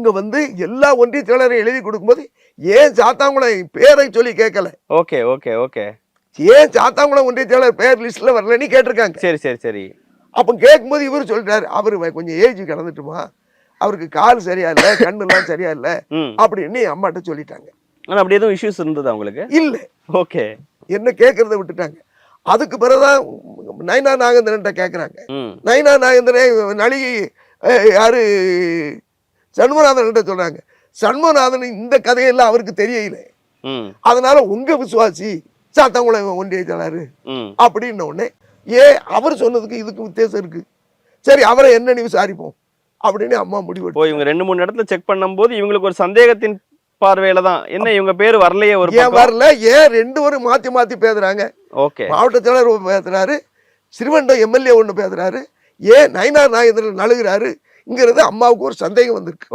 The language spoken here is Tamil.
அவங்க வந்து எல்லா ஒன்றிய செயலரையும் எழுதி கொடுக்கும்போது ஏன் சாத்தாங்குளம் பேரை சொல்லி கேட்கல. Okay okay okay. ஏன் சாத்தாங்குளம் ஒன்றிய செயலர் பேர் லிஸ்ட்ல வரலன்னு கேட்டிருக்காங்க. சரி சரி சரி. அப்போ கேட்கும்போது இவர் சொல்லிட்டாரு, அவரு கொஞ்சம் ஏஜ் கடந்துட்டுமா, அவருக்கு கால் சரியா இல்லை, கண்ணுலாம் சரியா இல்லை அப்படின்னு அம்மாட்ட சொல்லிட்டாங்க. ஆனா அப்படி எதுவும் இஷ்யூஸ் இருந்தது அவங்களுக்கு? இல்லை. ஓகே. என்ன கேட்கறத விட்டுட்டாங்க. அதுக்கு பிறகுதான் நயினா நாகேந்திரன்ட்ட கேட்குறாங்க. நயினா நாகேந்திரன் நடிகை யாரு சண்முகநாதன் சொல்றாங்க. சண்முகநாதன் இந்த கதையெல்லாம் அவருக்கு தெரியல, அதனால உங்க விசுவாசி சாத்தாங்குளம் ஒன்றிய செயலாளர் அப்படின்ன உடனே அவர் சொன்னதுக்கு இதுக்கு வித்தியாசம் இருக்கு, சரி அவரை என்னன்னு விசாரிப்போம் அப்படின்னு அம்மா முடிவு. இவங்க 2-3 இடத்துல செக் பண்ணும்போது இவங்களுக்கு ஒரு சந்தேகத்தின் பார்வையில தான் என்ன இவங்க பேர் வரலையே, ஒரு ஏன் வரல, ஏன் 2 பேரும் மாத்தி மாத்தி பேசுறாங்க. ஓகே. மாவட்ட செயலர் பேசுறாரு, ஸ்ரீவண்டம் எம்எல்ஏ ஒன்று பேசுறாரு, ஏன் நயினார் நாகேந்திரன் நழுகிறாருங்கிறது அம்மாவுக்கு ஒரு சந்தேகம் வந்திருக்கு.